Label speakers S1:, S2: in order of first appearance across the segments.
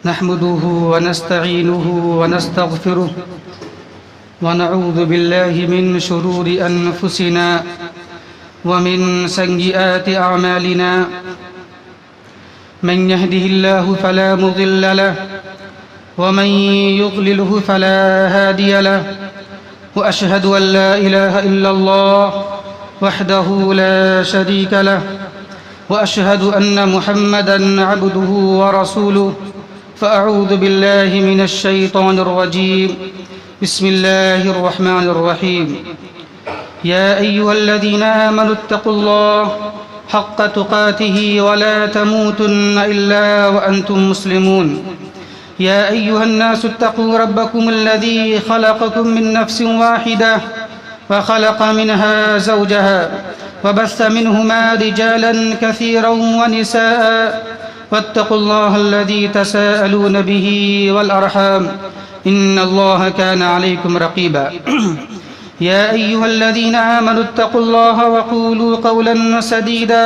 S1: نحمده ونستعينه ونستغفره ونعوذ بالله من شرور أنفسنا ومن سيئات أعمالنا من يهده الله فلا مضل له ومن يضلله فلا هادي له وأشهد أن لا إله إلا الله وحده لا شريك له وأشهد أن محمدًا عبده ورسوله فأعوذ بالله من الشيطان الرجيم بسم الله الرحمن الرحيم يا أيها الذين آمنوا اتقوا الله حق تقاته ولا تموتن إلا وأنتم مسلمون يا أيها الناس اتقوا ربكم الذي خلقكم من نفس واحدة وخلق منها زوجها وبث منهما رجالا كثيرا ونساء واتقوا الله الذي تساءلون به والأرحام إن الله كان عليكم رقيبا يا أيها الذين آمنوا اتقوا الله وقولوا قولا سديدا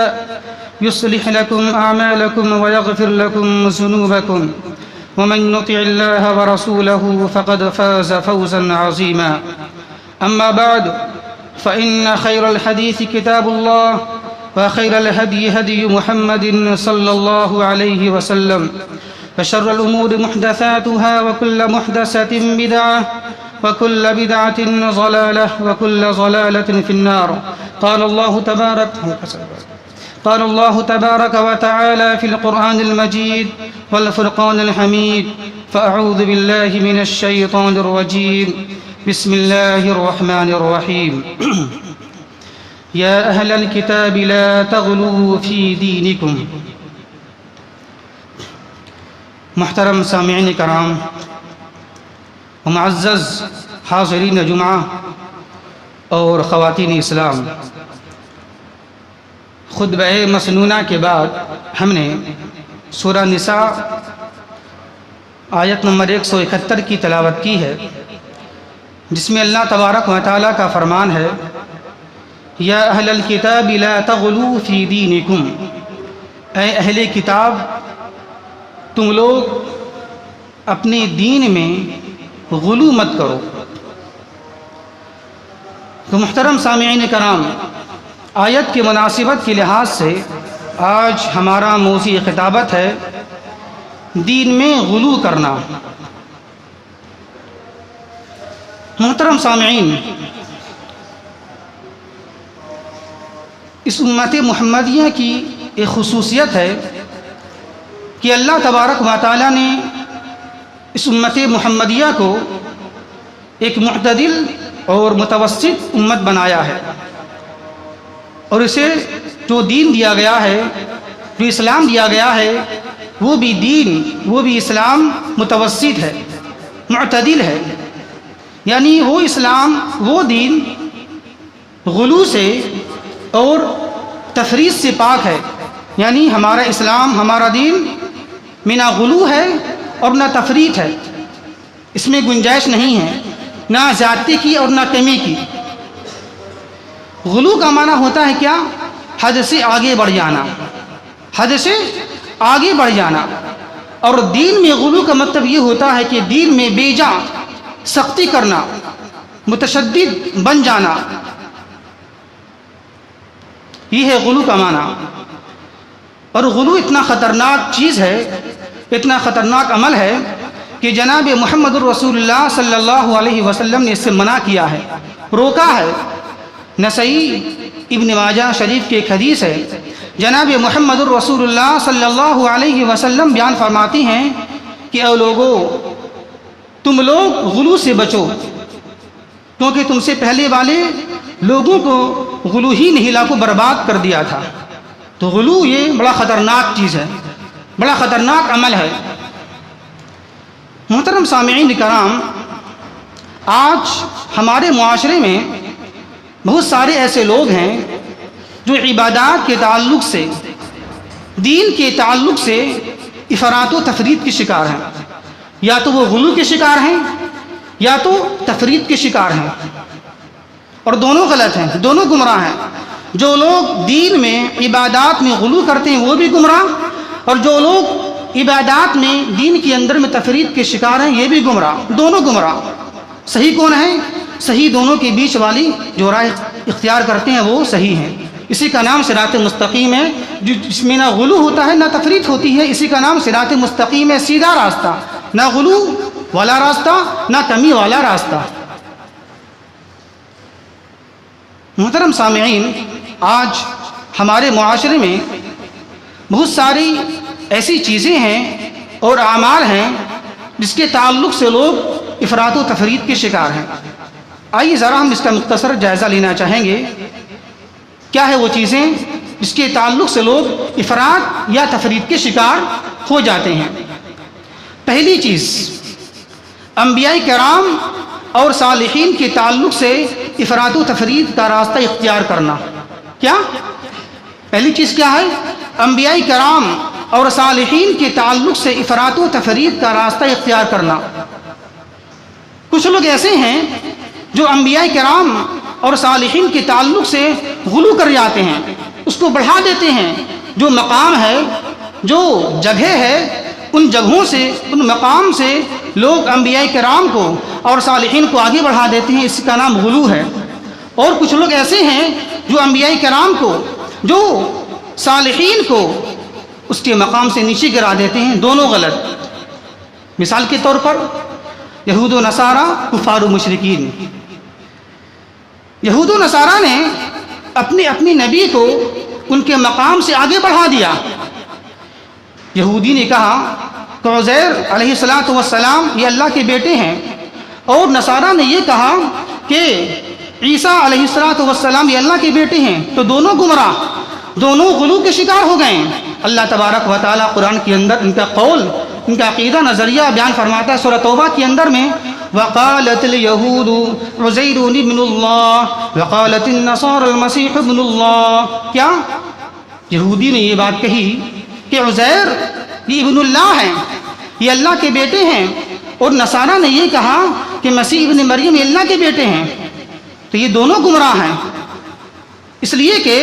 S1: يصلح لكم أعمالكم ويغفر لكم ذنوبكم ومن يطع الله ورسوله فقد فاز فوزا عظيما أما بعد فإن خير الحديث كتاب الله وخير الهدي هدي محمد صلى الله عليه وسلم وشر الأمور محدثاتها وكل محدثة بدعة وكل بدعة ضلالة وكل ضلالة في النار قال الله تبارك وتعالى في القرآن المجيد والفرقان الحميد فأعوذ بالله من الشيطان الرجيم بسم الله الرحمن الرحيم يا أهل الكتاب لا تغلوا في دينكم محترم سامعین کرام و معزز حاضرین جمعہ اور خواتین اسلام، خطبہ مسنونہ کے بعد ہم نے سورہ نساء آیت نمبر 171 کی تلاوت کی ہے، جس میں اللہ تبارک و تعالیٰ کا فرمان ہے یا اہل الکتاب لا تغلوا فی دینکم، اے اہل کتاب تم لوگ اپنے دین میں غلو مت کرو۔ تو محترم سامعین کرام، آیت کی مناسبت کے لحاظ سے آج ہمارا موضوع خطابت ہے دین میں غلو کرنا۔ محترم سامعین، اس امت محمدیہ کی ایک خصوصیت ہے کہ اللہ تبارک و تعالیٰ نے اس امت محمدیہ کو ایک معتدل اور متوسط امت بنایا ہے، اور اسے جو دین دیا گیا ہے، جو اسلام دیا گیا ہے، وہ بھی اسلام متوسط ہے، معتدل ہے، یعنی وہ اسلام، وہ دین غلو سے اور تفریط سے پاک ہے، یعنی ہمارا اسلام، ہمارا دین میں نہ غلو ہے اور نہ تفریط ہے، اس میں گنجائش نہیں ہے، نہ زیادتی کی اور نہ کمی کی۔ غلو کا معنی ہوتا ہے کیا؟ حد سے آگے بڑھ جانا، حد سے آگے بڑھ جانا، اور دین میں غلو کا مطلب یہ ہوتا ہے کہ دین میں بے جا سختی کرنا، متشدد بن جانا، یہ ہے غلو کا معنی۔ اور غلو اتنا خطرناک چیز ہے، اتنا خطرناک عمل ہے کہ جناب محمد الرسول اللہ صلی اللہ علیہ وسلم نے اس سے منع کیا ہے، روکا ہے۔ نسائی ابن ماجہ شریف کی ایک حدیث ہے، جناب محمد الرسول اللہ صلی اللہ علیہ وسلم بیان فرماتی ہیں کہ اے لوگو، تم لوگ غلو سے بچو، کیونکہ تم سے پہلے والے لوگوں کو غلو ہی نے ہلاک و برباد کر دیا تھا۔ تو غلو یہ بڑا خطرناک چیز ہے، بڑا خطرناک عمل ہے۔ محترم سامعین کرام، آج ہمارے معاشرے میں بہت سارے ایسے لوگ ہیں جو عبادات کے تعلق سے، دین کے تعلق سے افراط و تفریط کے شکار ہیں، یا تو وہ غلو کے شکار ہیں یا تو تفریط کے شکار ہیں، اور دونوں غلط ہیں، دونوں گمراہ ہیں۔ جو لوگ دین میں، عبادات میں غلو کرتے ہیں وہ بھی گمراہ، اور جو لوگ عبادات میں دین کے اندر میں تفرید کے شکار ہیں، یہ بھی گمراہ، دونوں گمراہ۔ صحیح کون ہے؟ صحیح دونوں کے بیچ والی جو رائے اختیار کرتے ہیں وہ صحیح ہیں۔ اسی کا نام صراط مستقیم ہے، جس میں نہ غلو ہوتا ہے نہ تفرید ہوتی ہے، اسی کا نام صراط مستقیم ہے، سیدھا راستہ، نہ غلو والا راستہ نہ کمی والا راستہ۔ محترم سامعین، آج ہمارے معاشرے میں بہت ساری ایسی چیزیں ہیں اور اعمال ہیں جس کے تعلق سے لوگ افراط و تفرید کے شکار ہیں۔ آئیے ذرا ہم اس کا مختصر جائزہ لینا چاہیں گے۔ کیا ہے وہ چیزیں جس کے تعلق سے لوگ افراط یا تفرید کے شکار ہو جاتے ہیں؟ پہلی چیز، انبیاء کرام اور صالحین کے تعلق سے افراط و تفرید کا راستہ اختیار کرنا۔ کیا پہلی چیز کیا ہے؟ انبیاء کرام اور صالحین کے تعلق سے افراط و تفرید کا راستہ اختیار کرنا۔ کچھ لوگ ایسے ہیں جو انبیاء کرام اور صالحین کے تعلق سے غلو کر جاتے ہیں، اس کو بڑھا دیتے ہیں۔ جو مقام ہے، جو جگہ ہے، ان جگہوں سے، ان مقام سے لوگ انبیاء کرام کو اور صالحین کو آگے بڑھا دیتے ہیں، اس کا نام غلو ہے۔ اور کچھ لوگ ایسے ہیں جو انبیاء کرام کو، جو صالحین کو اس کے مقام سے نیچے گرا دیتے ہیں، دونوں غلط۔ مثال کے طور پر یہود و نصارہ، کفار و مشرکین۔ یہود و نصارہ نے اپنے نبی کو ان کے مقام سے آگے بڑھا دیا۔ یہودی نے کہا کہ عزیر علیہ السلام یہ اللہ کے بیٹے ہیں، اور نصارہ نے یہ کہا کہ عیسیٰ علیہ السلام یہ اللہ کے بیٹے ہیں، تو دونوں گمراہ، دونوں غلو کے شکار ہو گئے ہیں۔ اللہ تبارک و تعالیٰ قرآن کے اندر ان کا قول، ان کا عقیدہ، نظریہ بیان فرماتا ہے سورہ توبہ کے اندر میں، وقالت اليہود عزیر ابن اللہ وقالت النصارى المسیح ابن اللہ۔ کیا یہودی نے یہ بات کہی کہ عزیر یہ ابن اللہ ہیں، یہ اللہ کے بیٹے ہیں، اور نصارہ نے یہ کہا کہ مسیح ابن مریم یہ اللہ کے بیٹے ہیں، تو یہ دونوں گمراہ ہیں۔ اس لیے کہ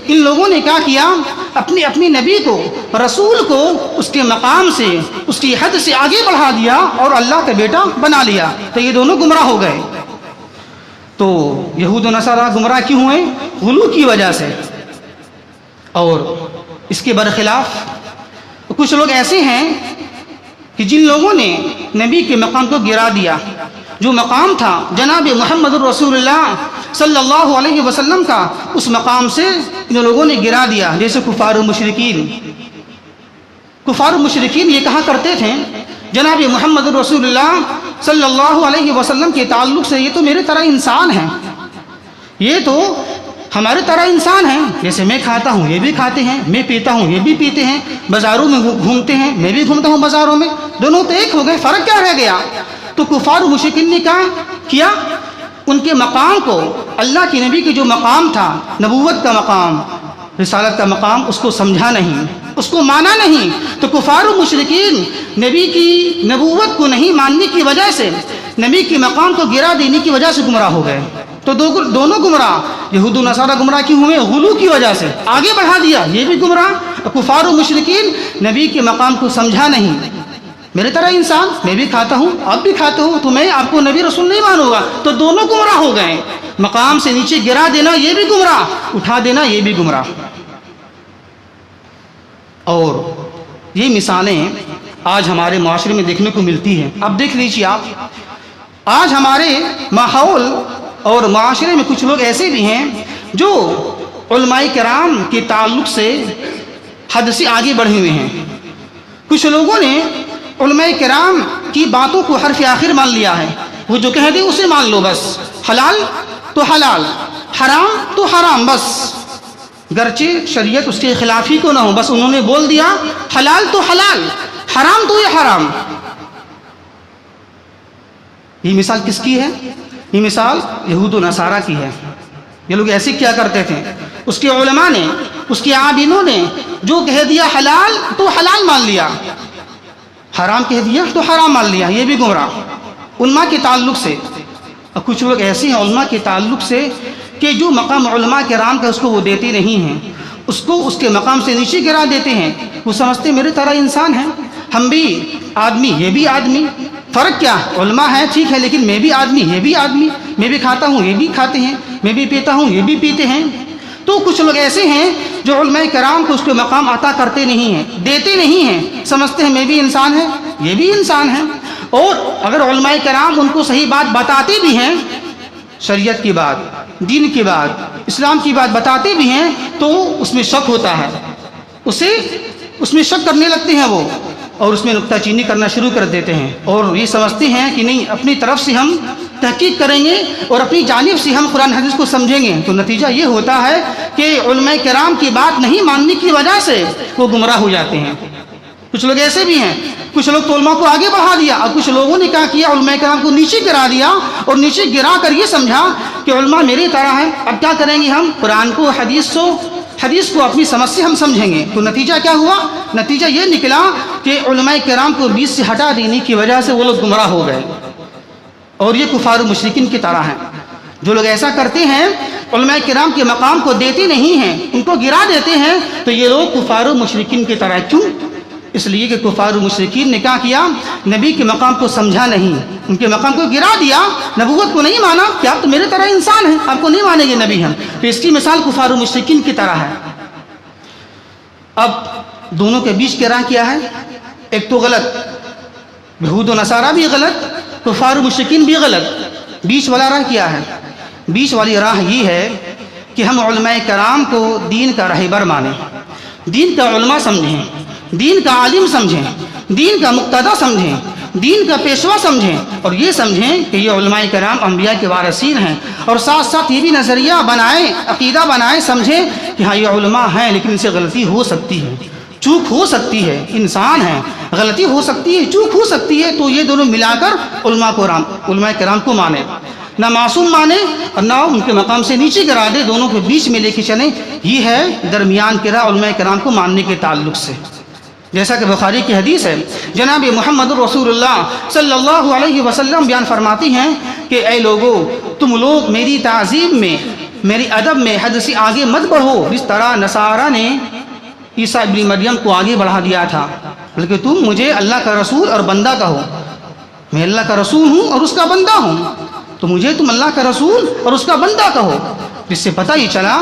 S1: ان لوگوں نے کیا کیا؟ اپنے نبی کو، رسول کو اس کے مقام سے، اس کی حد سے آگے بڑھا دیا اور اللہ کا بیٹا بنا لیا، تو یہ دونوں گمراہ ہو گئے۔ تو یہود و نصارہ گمراہ کیوں ہوئے؟ غلو کی وجہ سے۔ اور اس کے برخلاف کچھ لوگ ایسے ہیں کہ جن لوگوں نے نبی کے مقام کو گرا دیا، جو مقام تھا جناب محمد الرسول اللہ صلی اللہ علیہ وسلم کا، اس مقام سے ان لوگوں نے گرا دیا، جیسے کفار و مشرکین۔ کفار و مشرکین یہ کہا کرتے تھے جناب محمد الرسول اللہ صلی اللہ علیہ وسلم کے تعلق سے، یہ تو میرے طرح انسان ہیں، یہ تو ہمارے طرح انسان ہیں، جیسے میں کھاتا ہوں یہ بھی کھاتے ہیں، میں پیتا ہوں یہ بھی پیتے ہیں، بازاروں میں گھومتے ہیں میں بھی گھومتا ہوں بازاروں میں، دونوں تو ایک ہو گئے، فرق کیا رہ گیا؟ تو کفار و مشرکین نے کیا ان کے مقام کو، اللہ کے نبی کے جو مقام تھا، نبوت کا مقام، رسالت کا مقام، اس کو سمجھا نہیں، اس کو مانا نہیں۔ تو کفار و مشرکین نبی کی نبوت کو نہیں ماننے کی وجہ سے، نبی کے مقام کو گرا دینے کی وجہ سے گمراہ ہو گئے۔ تو دونوں گمراہ، یہود و نصارہ گمراہ کیوں ہوئے؟ غلو کی وجہ سے، آگے بڑھا دیا، یہ بھی گمراہ۔ کفار و مشرکین نبی کے مقام کو سمجھا نہیں، میرے طرح انسان، میں بھی کھاتا ہوں آپ بھی کھاتے ہو، تو میں آپ کو نبی رسول نہیں مانوں گا، تو دونوں گمراہ ہو گئے۔ مقام سے نیچے گرا دینا یہ بھی گمراہ، اٹھا دینا یہ بھی گمراہ۔ اور یہ مثالیں آج ہمارے معاشرے میں دیکھنے کو ملتی ہیں۔ اب دیکھ لیجیے آپ، آج ہمارے ماحول اور معاشرے میں کچھ لوگ ایسے بھی ہیں جو علماء کرام کے تعلق سے حد سے آگے بڑھے ہوئے ہیں۔ کچھ لوگوں نے علماء کرام کی باتوں کو حرف آخر مان لیا ہے، وہ جو کہہ دے اسے مان لو بس، حلال تو حلال، حرام تو حرام، بس گرچہ شریعت اس کے خلاف ہی کو نہ ہو، بس انہوں نے بول دیا حلال تو حلال، حرام تو یہ حرام۔ یہ مثال کس کی ہے؟ یہ مثال یہود و نصارہ کی ہے۔ یہ لوگ ایسے کیا کرتے تھے، اس کے علماء نے، اس کے عابدوں نے جو کہہ دیا حلال تو حلال مان لیا، حرام کہہ دیا تو حرام مان لیا، یہ بھی گمراہ علماء کے تعلق سے۔ اور کچھ لوگ ایسے ہیں علماء کے تعلق سے کہ جو مقام علماء کرام کا اس کو وہ دیتے نہیں ہیں، اس کو اس کے مقام سے نیچے گرا دیتے ہیں۔ وہ سمجھتے میرے طرح انسان ہیں، ہم بھی آدمی یہ بھی آدمی، فرق کیا؟ علماء ہیں ٹھیک ہے، لیکن میں بھی آدمی یہ بھی آدمی، میں بھی کھاتا ہوں یہ بھی کھاتے ہیں، میں بھی پیتا ہوں یہ بھی پیتے ہیں۔ تو کچھ لوگ ایسے ہیں جو علماء کرام کو اس کو مقام عطا کرتے نہیں ہیں، دیتے نہیں ہیں، سمجھتے ہیں میں بھی انسان ہے یہ بھی انسان ہے۔ اور اگر علماء کرام ان کو صحیح بات بتاتے بھی ہیں، شریعت کی بات، دین کی بات، اسلام کی بات بتاتے بھی ہیں، تو اس میں شک ہوتا ہے، اس میں شک کرنے لگتے ہیں وہ، اور اس میں نکتہ چینی کرنا شروع کر دیتے ہیں، اور یہ سمجھتے ہیں کہ نہیں اپنی طرف سے ہم تحقیق کریں گے اور اپنی جانب سے ہم قرآن حدیث کو سمجھیں گے۔ تو نتیجہ یہ ہوتا ہے کہ علماء کرام کی بات نہیں ماننے کی وجہ سے وہ گمراہ ہو جاتے ہیں۔ کچھ لوگ ایسے بھی ہیں، کچھ لوگ تو علماء کو آگے بڑھا دیا، اور کچھ لوگوں نے کیا کیا، علماء کرام کو نیچے گرا دیا، اور نیچے گرا کر یہ سمجھا کہ علماء میری طرح ہیں، اب کیا کریں گے ہم قرآن کو حدیث کو اپنی سمجھ سے ہم سمجھیں گے۔ تو نتیجہ کیا ہوا؟ نتیجہ یہ نکلا کہ علماء کرام کو بیچ سے ہٹا دینے کی وجہ سے وہ لوگ گمراہ ہو گئے، اور یہ کفار و مشرکین کی طرح ہیں۔ جو لوگ ایسا کرتے ہیں، علماء کرام کے مقام کو دیتے نہیں ہیں، ان کو گرا دیتے ہیں، تو یہ لوگ کفار و مشرکین کی طرح۔ کیوں؟ اس لیے کہ کفار و مشرکین نے کیا کیا؟ نبی کے مقام کو سمجھا نہیں، ان کے مقام کو گرا دیا، نبوت کو نہیں مانا کہ آپ تو میرے طرح انسان ہیں، آپ کو نہیں مانیں گے نبی ہم۔ تو اس کی مثال کفار و مشرکین کی طرح ہے۔ اب دونوں کے بیچ کی راہ کیا ہے؟ ایک تو غلط، یہود و نصارہ بھی غلط، کفار و مشرکین بھی غلط، بیچ والا راہ کیا ہے؟ بیچ والی راہ یہ ہے کہ ہم علماء کرام کو دین کا رہبر مانیں، دین کا علماء سمجھیں، دین کا عالم سمجھیں، دین کا مقتدی سمجھیں، دین کا پیشوا سمجھیں، اور یہ سمجھیں کہ یہ علماء کرام انبیاء کے وارثین ہیں، اور ساتھ ساتھ یہ بھی نظریہ بنائیں، عقیدہ بنائیں، سمجھیں کہ ہاں یہ علماء ہیں لیکن ان سے غلطی ہو سکتی ہے، چوک ہو سکتی ہے، انسان ہیں، غلطی ہو سکتی ہے، چوک ہو سکتی ہے۔ تو یہ دونوں ملا کر علماء کرام کو مانیں، نہ معصوم مانے اور نہ ان کے مقام سے نیچے گرا دے، دونوں کے بیچ میں لے کے چلیں۔ یہ ہے درمیان کی راہ علماء کرام کو ماننے کے تعلق سے۔ جیسا کہ بخاری کی حدیث ہے، جناب محمد رسول اللہ صلی اللہ علیہ وسلم بیان فرماتی ہیں کہ اے لوگو، تم لوگ میری تعظیم میں، میری ادب میں حد سے آگے مت بڑھو، جس طرح نصارہ نے عیسیٰ ابن مریم کو آگے بڑھا دیا تھا، بلکہ تم مجھے اللہ کا رسول اور بندہ کہو۔ میں اللہ کا رسول ہوں اور اس کا بندہ ہوں، تو مجھے تم اللہ کا رسول اور اس کا بندہ کہو۔ جس سے پتہ ہی چلا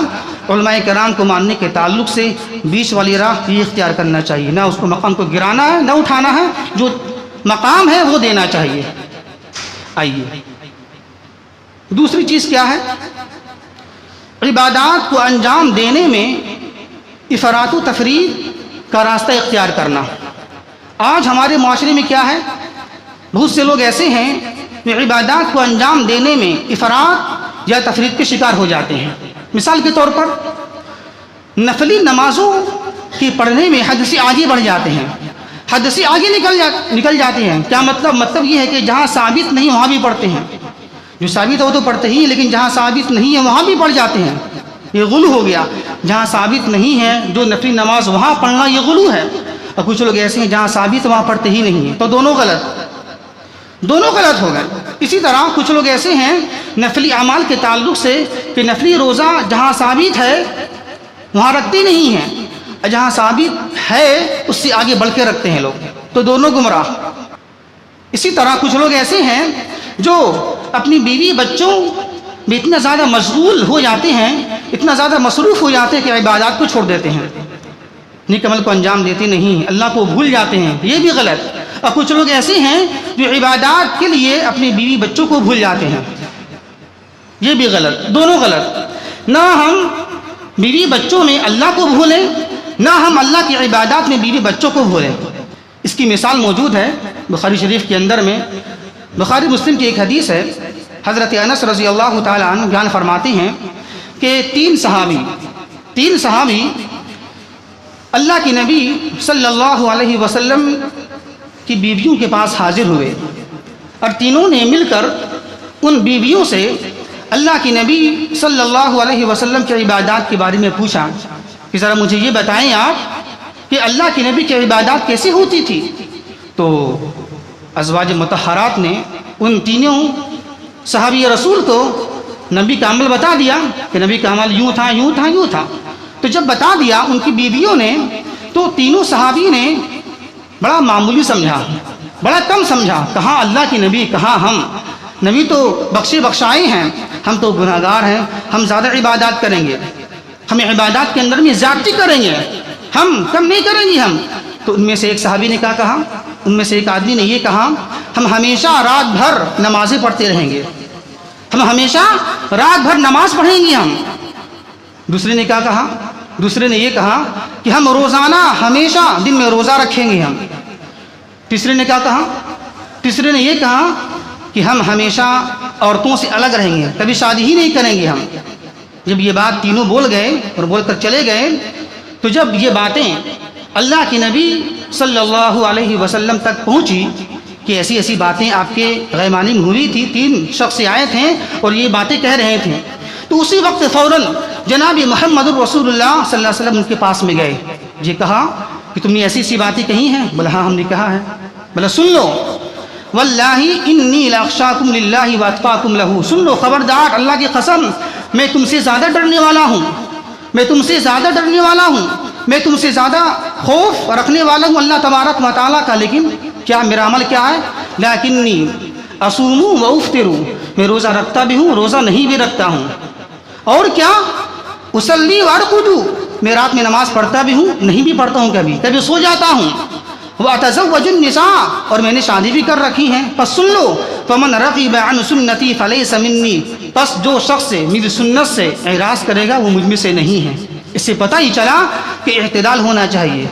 S1: علماء کرام کو ماننے کے تعلق سے بیچ والی راہ یہ اختیار کرنا چاہیے، نہ اس کو مقام کو گرانا ہے نہ اٹھانا ہے، جو مقام ہے وہ دینا چاہیے۔ آئیے دوسری چیز کیا ہے؟ عبادات کو انجام دینے میں افراط و تفریط کا راستہ اختیار کرنا۔ آج ہمارے معاشرے میں کیا ہے؟ بہت سے لوگ ایسے ہیں جو عبادات کو انجام دینے میں افراط یا تفریط کے شکار ہو جاتے ہیں۔ مثال کے طور پر نفلی نمازوں کی پڑھنے میں حد سے آگے بڑھ جاتے ہیں، حد سے آگے نکل جاتے ہیں۔ کیا مطلب؟ مطلب یہ ہے کہ جہاں ثابت نہیں وہاں بھی پڑھتے ہیں، جو ثابت ہو تو پڑھتے ہی، لیکن جہاں ثابت نہیں ہے وہاں بھی پڑھ جاتے ہیں، یہ غلو ہو گیا۔ جہاں ثابت نہیں ہے جو نفلی نماز وہاں پڑھنا یہ غلو ہے، اور کچھ لوگ ایسے ہیں جہاں ثابت وہاں پڑھتے ہی نہیں ہیں، تو دونوں غلط ہو گئے۔ اسی طرح کچھ لوگ ایسے ہیں نفلی اعمال کے تعلق سے کہ نفلی روزہ جہاں ثابت ہے وہاں رکھتے نہیں ہیں، اور جہاں ثابت ہے اس سے آگے بڑھ کے رکھتے ہیں لوگ، تو دونوں گمراہ۔ اسی طرح کچھ لوگ ایسے ہیں جو اپنی بیوی بچوں میں اتنا زیادہ مشغول ہو جاتے ہیں، اتنا زیادہ مصروف ہو جاتے ہیں کہ عبادات کو چھوڑ دیتے ہیں، نیک عمل کو انجام دیتے نہیں، اللہ کو بھول جاتے ہیں، یہ بھی غلط۔ اور کچھ لوگ ایسے ہیں جو عبادات کے لیے اپنے بیوی بچوں کو بھول جاتے ہیں، یہ بھی غلط، دونوں غلط۔ نہ ہم بیوی بچوں میں اللہ کو بھولیں، نہ ہم اللہ کی عبادات میں بیوی بچوں کو بھولیں۔ اس کی مثال موجود ہے بخاری شریف کے اندر میں، بخاری مسلم کی ایک حدیث ہے، حضرت انس رضی اللہ تعالیٰ عنہ بیان فرماتے ہیں کہ تین صحابی اللہ کے نبی صلی اللہ علیہ وسلم کی بیویوں کے پاس حاضر ہوئے، اور تینوں نے مل کر ان بیویوں سے اللہ کے نبی صلی اللہ علیہ وسلم کی عبادات کے بارے میں پوچھا کہ ذرا مجھے یہ بتائیں آپ کہ اللہ کے نبی کی عبادات کیسے ہوتی تھی۔ تو ازواج مطہرات نے ان تینوں صحابی رسول کو نبی کا عمل بتا دیا کہ نبی کا عمل یوں تھا یوں تھا یوں تھا۔ تو جب بتا دیا ان کی بیویوں نے، تو تینوں صحابی نے بڑا معمولی سمجھا، بڑا کم سمجھا. کہاں اللہ کی نبی، کہاں ہم. نبی تو بخشے بخشائے ہیں، ہم تو گناہ گار ہیں. ہم زیادہ عبادات کریں گے، ہم عبادات کے اندر میں زیادتی کریں گے، ہم کم نہیں کریں گے ہم. تو ان میں سے ایک صحابی نے کیا کہا، ان میں سے ایک آدمی نے یہ کہا، ہم ہمیشہ رات بھر نمازیں پڑھتے رہیں گے، ہم ہمیشہ رات بھر نماز پڑھیں گے ہم. دوسرے نے کیا کہا، دوسرے نے یہ کہا کہ ہم روزانہ ہمیشہ دن میں روزہ رکھیں گے ہم. تیسرے نے کیا کہا، تیسرے نے یہ کہا کہ ہم ہمیشہ عورتوں سے الگ رہیں گے، کبھی شادی ہی نہیں کریں گے ہم. جب یہ بات تینوں بول گئے اور بول کر چلے گئے، تو جب یہ باتیں اللہ کے نبی صلی اللہ علیہ وسلم تک پہنچی کہ ایسی ایسی باتیں آپ کے غیر معلوم ہوئی تھی، 3 شخص آئے تھے اور یہ باتیں کہہ رہے تھے، تو اسی وقت فوراً جناب محمد الرسول اللہ صلی اللہ علیہ وسلم ان کے پاس میں گئے. یہ کہا کہ تم نے ایسی ایسی باتیں کہی ہیں؟ بولا ہاں ہم نے کہا ہے. بولا سن لو، واللہ انی لاخشاکم للہ واتقاکم لہ، سن لو خبردار، اللہ کی قسم میں تم سے زیادہ ڈرنے والا ہوں، میں تم سے زیادہ ڈرنے والا ہوں، میں تم سے زیادہ خوف رکھنے والا ہوں اللہ تبارک و تعالیٰ کا. لیکن کیا میرا عمل کیا ہے؟ لیکنی اصوم و افطر، میں روزہ رکھتا بھی ہوں، روزہ نہیں بھی رکھتا ہوں. اور کیا؟ اصلی وارقد، میں رات میں نماز پڑھتا بھی ہوں، نہیں بھی پڑھتا ہوں، کبھی کبھی سو جاتا ہوں. واتزوج النساء، اور میں نے شادی بھی کر رکھی ہیں. پس سن لو، فمن رغب عن سنتی فلیس منی، پس جو شخص میری سنت سے اعراض کرے گا وہ مجھ میں سے نہیں ہے. اس سے پتہ ہی چلا کہ اعتدال ہونا چاہیے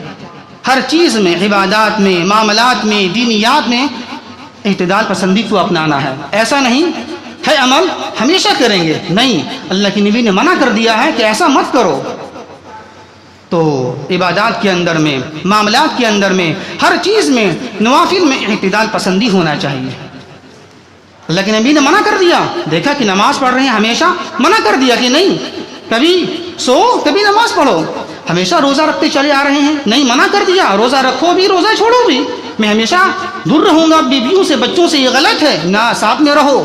S1: ہر چیز میں، عبادات میں، معاملات میں، دینیات میں اعتدال پسندی کو اپنانا ہے. ایسا نہیں ہے عمل ہمیشہ کریں گے، نہیں، اللہ کی نبی نے منع کر دیا ہے کہ ایسا مت کرو. تو عبادات کے اندر میں، معاملات کے اندر میں، ہر چیز میں، نوافل میں اعتدال پسندی ہونا چاہیے. اللہ کے نبی نے منع کر دیا، دیکھا کہ نماز پڑھ رہے ہیں ہمیشہ، منع کر دیا کہ نہیں، کبھی سو کبھی نماز پڑھو. ہمیشہ روزہ رکھتے چلے آ رہے ہیں، نہیں، منع کر دیا، روزہ رکھو بھی روزہ چھوڑو بھی، میں ہمیشہ دور رہوں گا بیویوں سے، بچوں سے، یہ غلط ہے. نہ، ساتھ میں رہو،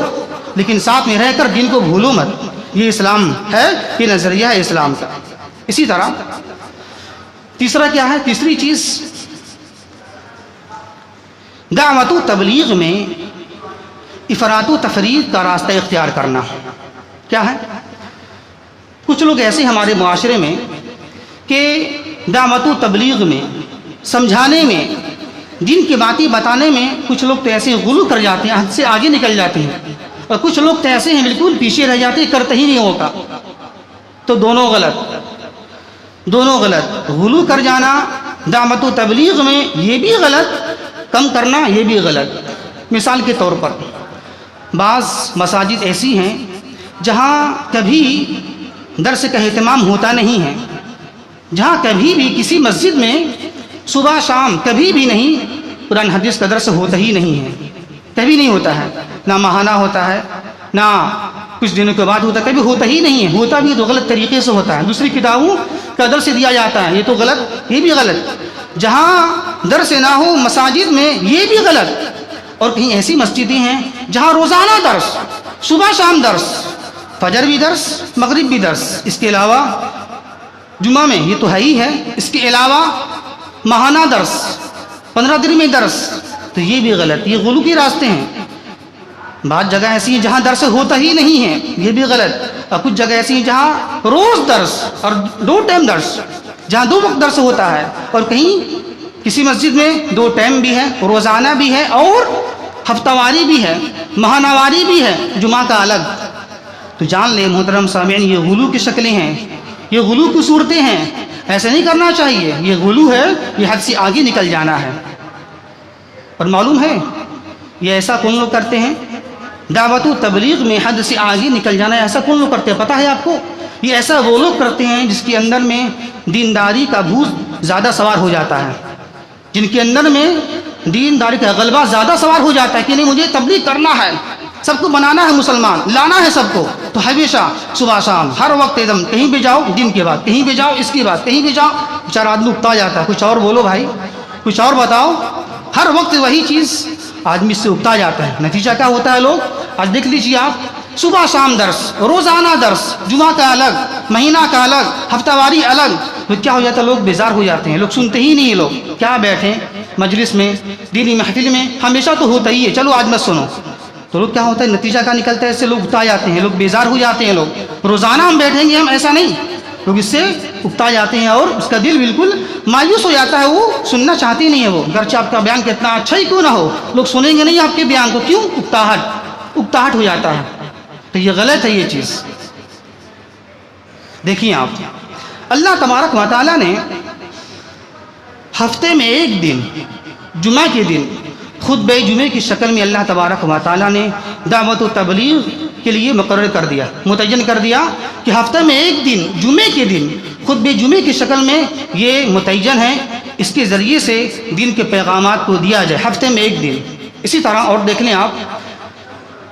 S1: لیکن ساتھ میں رہ کر دین کو بھولو مت. یہ اسلام ہے، یہ نظریہ ہے اسلام کا. اسی طرح تیسرا کیا ہے؟ تیسری چیز دعوت و تبلیغ میں افراط و تفریط کا راستہ اختیار کرنا. کیا ہے؟ کچھ لوگ ایسے ہمارے معاشرے میں کہ دعوت و تبلیغ میں، سمجھانے میں، دین کی باتیں بتانے میں کچھ لوگ تو ایسے غلو کر جاتے ہیں، حد سے آگے نکل جاتے ہیں، اور کچھ لوگ تو ایسے ہیں بالکل پیچھے رہ جاتے ہیں، کرتے ہی نہیں ہوتا. تو دونوں غلط، دونوں غلط. غلو کر جانا دعوت و تبلیغ میں یہ بھی غلط، کم کرنا یہ بھی غلط. مثال کے طور پر بعض مساجد ایسی ہیں جہاں کبھی درس کا اہتمام ہوتا نہیں ہے، جہاں کبھی بھی کسی مسجد میں صبح شام کبھی بھی نہیں قرآن حدیث کا درس ہوتا ہی نہیں ہے، کبھی نہیں ہوتا ہے، نہ ماہانہ ہوتا ہے، نہ کچھ دنوں کے بعد ہوتا ہے، کبھی ہوتا ہی نہیں ہے. ہوتا بھی تو غلط طریقے سے ہوتا ہے، دوسری کتابوں کا درس دیا جاتا ہے، یہ تو غلط، یہ بھی غلط. جہاں درس نہ ہو مساجد میں یہ بھی غلط. اور کہیں ایسی مسجدیں ہیں جہاں روزانہ درس، صبح شام درس، فجر بھی درس، مغرب بھی درس، اس کے علاوہ جمعہ میں یہ تو ہے ہی ہے، اس کے علاوہ ماہانہ درس، 15 دن میں درس. تو یہ بھی غلط، یہ غلو کے راستے ہیں. بعض جگہ ایسی ہیں جہاں درس ہوتا ہی نہیں ہے، یہ بھی غلط. اور کچھ جگہ ایسی ہیں جہاں روز درس اور 2 ٹائم درس، جہاں 2 وقت درس ہوتا ہے، اور کہیں کسی مسجد میں 2 ٹائم بھی ہے، روزانہ بھی ہے، اور ہفتہ واری بھی ہے، ماہانہ واری بھی ہے، جمعہ کا الگ. تو جان لیں محترم سامعین، یہ غلو کی شکلیں ہیں، یہ غلو کی صورتیں ہیں. ایسا نہیں کرنا چاہیے، یہ غلو ہے، یہ حد سے آگے نکل جانا ہے. اور معلوم ہے یہ ایسا کون لوگ کرتے ہیں؟ دعوت و تبلیغ میں حد سے آگے نکل جانا ایسا کون لوگ کرتے ہیں؟ پتہ ہے آپ کو؟ یہ ایسا وہ لوگ کرتے ہیں جس کے اندر میں دینداری کا بھوت زیادہ سوار ہو جاتا ہے، جن کے اندر میں دینداری کا غلبہ زیادہ سوار ہو جاتا ہے کہ نہیں، مجھے تبلیغ کرنا ہے، سب کو بنانا ہے مسلمان، لانا ہے سب کو. تو ہمیشہ صبح شام ہر وقت ایک دم کہیں بھی جاؤ، دن کے بعد کہیں بھی جاؤ، اس کی بات کہیں بھی جاؤ، بیچارہ آدمی اکتا جاتا ہے. کچھ اور بولو بھائی، کچھ اور بتاؤ. ہر وقت وہی چیز آدمی سے اکتا جاتا ہے. نتیجہ کیا ہوتا ہے؟ لوگ آج دیکھ لیجیے آپ، صبح شام درس، روزانہ درس، جمعہ کا الگ، مہینہ کا الگ، ہفتہ واری الگ. تو کیا ہو جاتا ہے؟ لوگ بیزار ہو جاتے ہیں، لوگ سنتے ہی نہیں. لوگ کیا بیٹھیں، مجلس میں، دینی محفل میں ہمیشہ تو ہوتا ہی ہے، چلو آج مت سنو، تو لوگ کیا ہوتا ہے، نتیجہ کیا نکلتا ہے، اس سے لوگ اکتا جاتے ہیں، لوگ بیزار ہو جاتے ہیں، لوگ روزانہ ہم بیٹھیں گے ہم، ایسا نہیں، لوگ اس سے اکتا جاتے ہیں اور اس کا دل بالکل مایوس ہو جاتا ہے، وہ سننا چاہتی نہیں ہے، وہ گرچہ آپ کا بیان کتنا اچھا ہی کیوں نہ ہو، لوگ سنیں گے نہیں آپ کے بیان کو، کیوں؟ اکتاہٹ ہو جاتا ہے، تو یہ غلط ہے یہ چیز۔ دیکھیں آپ، اللہ تبارک و تعالیٰ نے ہفتے میں ایک دن، جمعہ کے دن، خطبہ جمعے کی شکل میں اللہ تبارک و تعالیٰ نے دعوت و تبلیغ کے لیے مقرر کر دیا، متعین کر دیا کہ ہفتہ میں ایک دن، جمعے کے دن، خطبہ جمعے کی شکل میں یہ متعین ہے، اس کے ذریعے سے دین کے پیغامات کو دیا جائے، ہفتے میں ایک دن۔ اسی طرح اور دیکھ لیں آپ،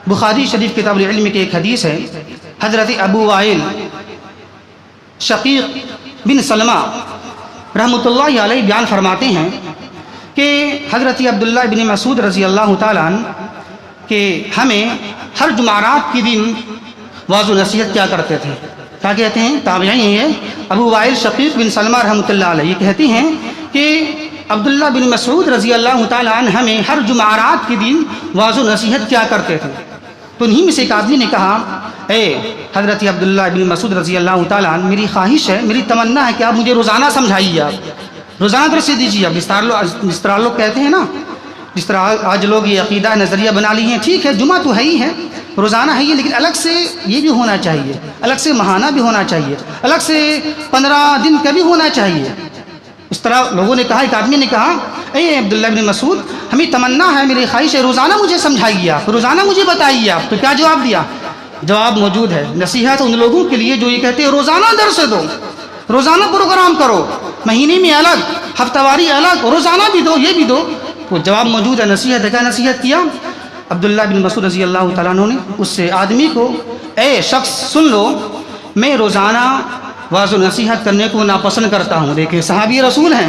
S1: بخاری شریف کتاب العلم کی ایک حدیث ہے، حضرت ابو وائل شقیق بن سلمہ رحمۃ اللہ علیہ بیان فرماتے ہیں کہ حضرت عبداللہ بن مسعود رضی اللہ تعالیٰ عنہ کہ ہمیں ہر جمعرات کے دن واعظ و نصیحت کیا کرتے تھے۔ کیا کہتے ہیں؟ تابعین ہیں ابو وائل شقیق بن سلمہ رحمۃ اللہ علیہ، یہ کہتے ہیں کہ عبداللہ بن مسعود رضی اللہ تعالیٰ عنہ ہمیں ہر جمعرات کے دن واعظ و نصیحت کیا کرتے تھے۔ تو انہی میں سے ایک آدمی نے کہا، اے حضرت عبداللہ بن مسعود رضی اللہ تعالیٰ عنہ، میری خواہش ہے، میری تمنا ہے کہ آپ مجھے روزانہ سمجھائیے، آپ روزانہ درس دیجیے۔ آپ جس طرح لوگ کہتے ہیں نا، جس طرح آج لوگ یہ عقیدہ نظریہ بنا لی ہیں، ٹھیک ہے جمعہ تو ہے ہی ہے، روزانہ ہے یہ، لیکن الگ سے یہ بھی ہونا چاہیے، الگ سے ماہانہ بھی ہونا چاہیے، الگ سے 15 دن کا بھی ہونا چاہیے۔ اس طرح لوگوں نے کہا، ایک آدمی نے کہا، اے عبداللہ بن مسعود، ہمیں تمنا ہے، میری خواہش ہے، روزانہ مجھے سمجھائیے آپ، روزانہ مجھے بتائیے آپ۔ تو کیا جواب دیا؟ جواب موجود ہے، نصیحت ان لوگوں کے لیے جو یہ کہتے ہیں روزانہ درس دو، روزانہ پروگرام کرو، مہینے میں الگ، ہفتہ واری الگ، روزانہ بھی دو، یہ بھی دو۔ وہ جواب موجود ہے، نصیحت ہے۔ کیا نصیحت کیا؟ عبداللہ بن مسعود رضی اللہ تعالیٰ عنہ نے اس سے آدمی کو، اے شخص سن لو، میں روزانہ واعظ و نصیحت کرنے کو ناپسند کرتا ہوں۔ دیکھیں صحابی رسول ہیں،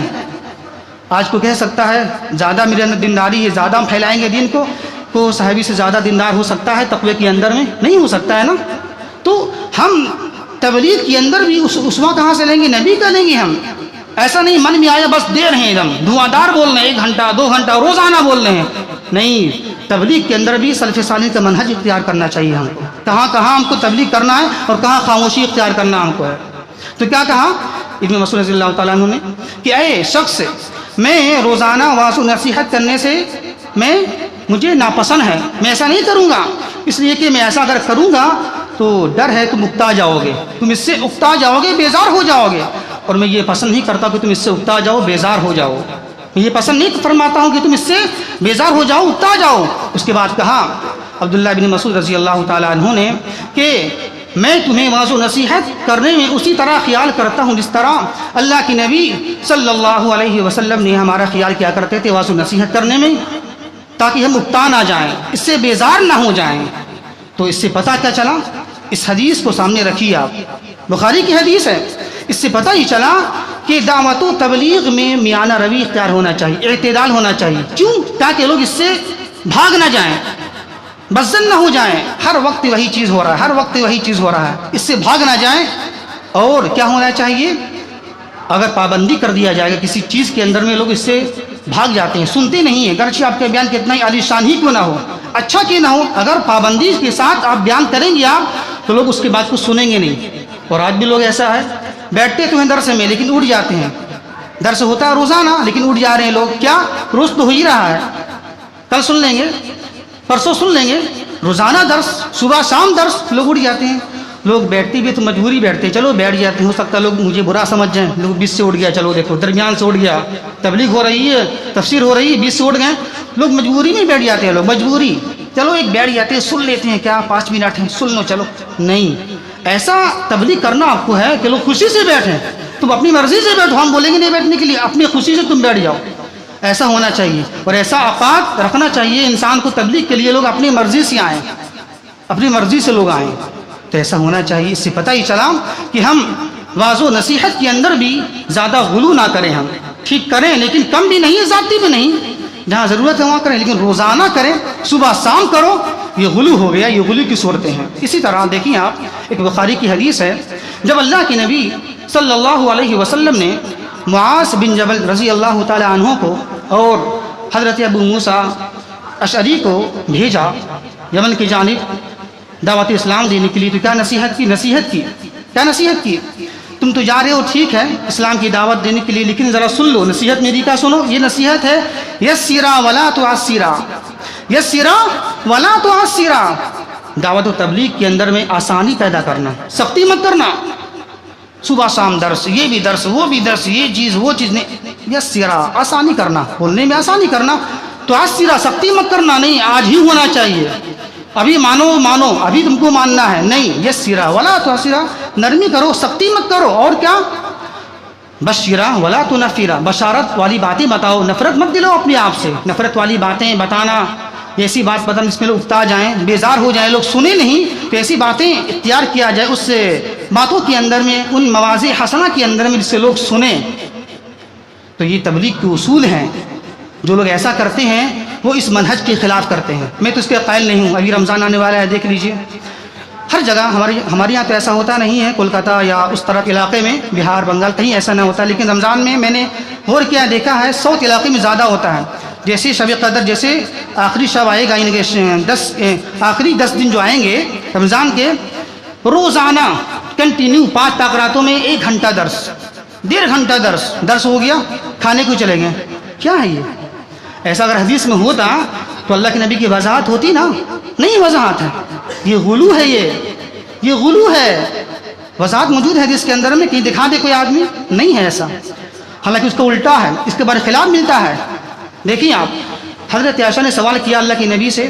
S1: آج کو کہہ سکتا ہے زیادہ میرے اندر دینداری ہے، زیادہ ہم پھیلائیں گے دین کو صحابی سے زیادہ دیندار ہو سکتا ہے تقوی کے اندر میں؟ نہیں ہو سکتا ہے نا۔ تو ہم تبلیغ کے اندر بھی اسوہ کہاں سے لیں گے؟ نبی کا لیں گے ہم۔ ایسا نہیں من میں آیا بس دے رہے ہیں، ایک دم دھواں دار بول رہے ہیں، 1 گھنٹہ 2 گھنٹہ روزانہ بول رہے ہیں، نہیں۔ تبلیغ کے اندر بھی سلف صالح کا منہج اختیار کرنا چاہیے ہم کو، کہاں کہاں ہم کو تبلیغ کرنا ہے اور کہاں خاموشی اختیار کرنا ہم کو ہے۔ تو کیا کہا ابن مسعود رضی اللہ تعالیٰ عنہ نے کہ اے شخص، میں روزانہ واعظ و نصیحت کرنے سے مجھے ناپسند ہے، میں ایسا نہیں کروں گا، اس لیے کہ میں ایسا اگر کروں گا تو ڈر ہے تم اکتا جاؤ گے، تم اس سے اکتا جاؤ گے، بیزار ہو جاؤ گے، اور میں یہ پسند نہیں کرتا کہ تم اس سے اکتا جاؤ، بیزار ہو جاؤ، میں یہ پسند نہیں فرماتا ہوں کہ تم اس سے بیزار ہو جاؤ، اکتا جاؤ۔ اس کے بعد کہا عبداللہ بن مسعود رضی اللہ تعالیٰ عنہ نے کہ میں تمہیں واعظ و نصیحت کرنے میں اسی طرح خیال کرتا ہوں جس طرح اللہ کے نبی صلی اللہ علیہ وسلم نے ہمارا خیال کیا کرتے تھے واعظ و نصیحت کرنے میں، تاکہ ہم اکتا نہ جائیں، اس سے بیزار نہ ہو جائیں۔ تو اس سے پتہ کیا چلا؟ اس حدیث کو سامنے رکھیے آپ، بخاری کی حدیث ہے، اس سے پتہ ہی چلا کہ دعوت و تبلیغ میں میانہ روی اختیار ہونا چاہیے، اعتدال ہونا چاہیے۔ کیوں؟ تاکہ لوگ اس سے بھاگ نہ جائیں، بزن نہ ہو جائیں، ہر وقت وہی چیز ہو رہا ہے، ہر وقت وہی چیز ہو رہا ہے، اس سے بھاگ نہ جائیں۔ اور کیا ہونا چاہیے؟ اگر پابندی کر دیا جائے گا کسی چیز کے اندر میں، لوگ اس سے بھاگ جاتے ہیں، سنتے نہیں ہیں، گرچہ آپ کے بیان کتنا ہی عالی شان ہی کیوں نہ ہو، اچھا کیوں نہ ہو، اگر پابندی کے ساتھ آپ بیان کریں گے آپ، تو لوگ اس کے بعد کو سنیں گے نہیں۔ اور آج بھی لوگ ایسا ہے، بیٹھتے تو ہیں درس میں لیکن اٹھ جاتے ہیں، درس ہوتا ہے روزانہ لیکن اٹھ جا رہے ہیں لوگ، کیا؟ روز تو ہو ہی رہا ہے، کل سن لیں گے، پرسوں سن لیں گے، روزانہ درس، صبح شام درس، لوگ اٹھ جاتے ہیں۔ لوگ بیٹھتے بھی تو مجبوری بیٹھتے ہیں، چلو بیٹھ جاتے ہیں، ہو سکتا ہے لوگ مجھے برا سمجھ جائیں، لوگ 20 سے اٹھ گیا، چلو دیکھو درمیان سے اٹھ گیا، تبلیغ ہو رہی ہے، تفسیر ہو رہی ہے، 20 سے اٹھ گئے، لوگ مجبوری میں بیٹھ جاتے ہیں، لوگ مجبوری، چلو ایک بیٹھ جاتے ہیں، سن لیتے ہیں، کیا 5 منٹ ہیں سن لو چلو، نہیں، ایسا تبلیغ کرنا آپ کو ہے کہ لوگ خوشی سے بیٹھیں، تم اپنی مرضی سے بیٹھو، ہم بولیں گے نہیں بیٹھنے کے لیے، اپنی خوشی سے تم بیٹھ جاؤ، ایسا ہونا چاہیے۔ اور ایسا اوقات رکھنا چاہیے انسان کو، تبلیغ کے لیے لوگ اپنی مرضی سے آئیں، اپنی مرضی سے لوگ آئیں، تو ایسا ہونا چاہیے۔ اس سے پتہ ہی چلا کہ ہم واعظ و نصیحت کے اندر بھی زیادہ غلو نہ کریں، ہم ٹھیک کریں لیکن کم بھی نہیں، زیادتی بھی نہیں، جہاں ضرورت ہے وہاں کریں، لیکن روزانہ کریں، صبح شام کرو، یہ غلو ہو گیا، یہ غلو کی صورتیں ہیں۔ اسی طرح دیکھیں آپ، ایک بخاری کی حدیث ہے، جب اللہ کے نبی صلی اللہ علیہ وسلم نے معاذ بن جبل رضی اللہ تعالی عنہ کو اور حضرت ابو موسیٰ اشعری کو بھیجا یمن کی جانب دعوت اسلام دینے کے لیے، تو کیا نصیحت کی کیا نصیحت کی؟ تم تو جا رہے ہو ٹھیک ہے اسلام کی دعوت دینے کے لیے، لیکن ذرا سن لو نصیحت میری کا سنو. یہ نصیحت ہے یسرا ولا تعسرا، یسرا ولا تعسرا. دعوت و تبلیغ کے اندر میں آسانی پیدا کرنا، سختی مت کرنا. صبح شام درس، یہ بھی درس وہ بھی درس، یہ چیز وہ چیز نہیں. یسرا آسانی کرنا، بولنے میں آسانی کرنا. تعسرا سختی مت کرنا، نہیں آج ہی ہونا چاہیے، ابھی مانو ابھی تم کو ماننا ہے، نہیں. یسرا ولا تعسرا، نرمی کرو سختی مت کرو. اور کیا؟ بشرا ولا تنفرا، بشارت والی باتیں بتاؤ، نفرت مت دلو اپنے آپ سے. نفرت والی باتیں بتانا، ایسی بات بتانا جس میں لوگ اکتا جائیں، بیزار ہو جائیں، لوگ سنیں نہیں، تو ایسی باتیں اختیار کیا جائے اس سے باتوں کے اندر میں، ان مواضع حسنہ کے اندر میں جس سے لوگ سنیں. تو یہ تبلیغ کے اصول ہیں. جو لوگ ایسا کرتے ہیں وہ اس منہج کے خلاف کرتے ہیں. میں تو اس کے قائل نہیں ہوں. ابھی رمضان آنے والا ہے، دیکھ لیجئے ہر جگہ. ہمارے یہاں تو ایسا ہوتا نہیں ہے، کولکاتہ یا اس طرف علاقے میں، بہار بنگال کہیں ایسا نہ ہوتا، لیکن رمضان میں میں نے غور کیا دیکھا ہے ساؤتھ علاقے میں زیادہ ہوتا ہے. جیسے شب قدر، جیسے آخری شب آئے گا، یعنی آخری 10 دن جو آئیں گے رمضان کے، روزانہ کنٹینیو 5 تقراتوں میں 1 گھنٹہ درس، 1.5 گھنٹہ درس ہو گیا، کھانے کو چلے گئے. کیا ہے یہ؟ ایسا اگر حدیث میں ہوتا تو اللہ کے نبی کی وضاحت ہوتی نا. نہیں وضاحت ہے، یہ غلو ہے، یہ غلو ہے. وضاحت موجود ہے حدیث کے اندر میں، کہیں دکھا دے کوئی آدمی؟ نہیں ہے ایسا. حالانکہ اس کا الٹا ہے، اس کے برخلاف ملتا ہے. دیکھیں آپ، حضرت عائشہ نے سوال کیا اللہ کے نبی سے،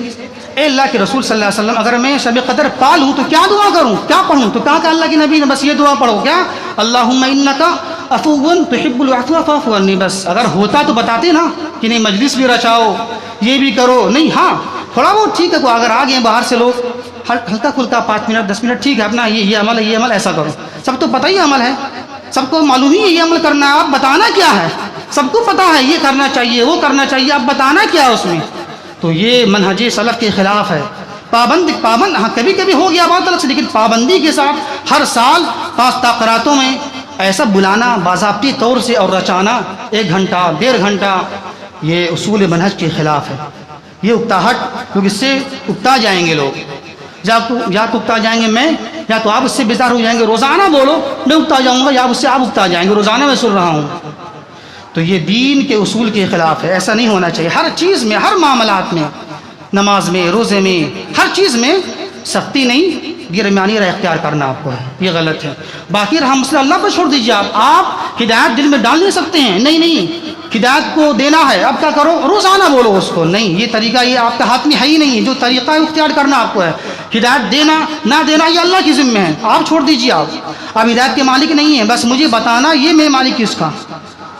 S1: اے اللہ کے رسول صلی اللہ علیہ وسلم، اگر میں شب قدر پا لوں تو کیا دعا کروں، کیا پڑھوں؟ تو کہا کہ اللہ کے نبی نے بس یہ دعا پڑھو، کیا؟ اللہم انکا عفو تحب العفو فاعف عنی. بس اگر ہوتا تو بتاتے نا کہ نہیں مجلس بھی رچاؤ، یہ بھی کرو. نہیں، ہاں تھوڑا بہت ٹھیک ہے، کو اگر آ گئے باہر سے لوگ، ہلکا پھلکا 5 منٹ 10 منٹ ٹھیک ہے، اپنا یہ عمل ہے، یہ عمل ایسا کرو. سب تو پتہ ہی عمل ہے، سب کو معلوم ہی ہے یہ عمل کرنا ہے. آپ بتانا کیا ہے؟ سب کو پتہ ہے یہ کرنا چاہیے، وہ کرنا چاہیے، اب بتانا کیا ہے اس میں؟ تو یہ منہج سلف کے خلاف ہے. پابند ہاں کبھی کبھی ہو گیا بات الگ سے، لیکن پابندی کے ساتھ ہر سال 5 تقراتوں میں ایسا بلانا باضابطی طور سے اور رچانا 1 گھنٹہ 1.5 گھنٹہ، یہ اصول منہج کے خلاف ہے. یہ اکتاہٹ، لوگ اس سے اکتا جائیں گے. لوگ یا تو اکتا جائیں گے میں، یا تو آپ اس سے بیزار ہو جائیں گے. روزانہ بولو میں اکتا جاؤں گا، یا اس سے آپ اکتا جائیں گے. روزانہ میں سن رہا ہوں. تو یہ دین کے اصول کے خلاف ہے. ایسا نہیں ہونا چاہیے. ہر چیز میں، ہر معاملات میں، نماز میں، روزے میں، ہر چیز میں سختی نہیں، درمیانی رائے اختیار کرنا آپ کو ہے. یہ غلط ہے. باقی رہا مسئلہ اللہ پر چھوڑ دیجیے. آپ ہدایت دل میں ڈال نہیں سکتے ہیں. نہیں ہدایت کو دینا ہے، اب کیا کرو؟ روزانہ بولو اس کو. نہیں، یہ طریقہ یہ آپ کا ہاتھ میں ہے ہی نہیں ہے. جو طریقہ ہے اختیار کرنا آپ کو ہے. ہدایت دینا نہ دینا یہ اللہ کی ذمہ ہے، آپ چھوڑ دیجیے. آپ ہدایت کے مالک نہیں ہیں، بس مجھے بتانا یہ میں مالک کس کا.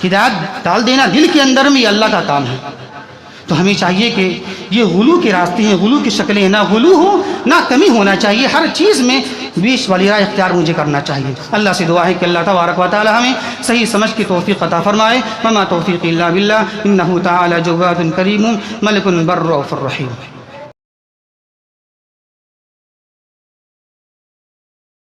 S1: ہدایت ڈال دینا دل کے اندر میں یہ اللہ کا کام ہے. تو ہمیں چاہیے کہ یہ غلو کے راستے ہیں، غلو کی شکلیں، نہ غلو ہو نہ کمی ہونا چاہیے. ہر چیز میں بیچ والی رائے اختیار مجھے کرنا چاہیے. اللہ سے دعا ہے کہ اللہ تبارک و تعالی ہمیں صحیح سمجھ کی توفیق عطا فرمائے. وما توفیق الا باللہ، انہ تعالی جواد کریم ملک بر رؤوف رحیم.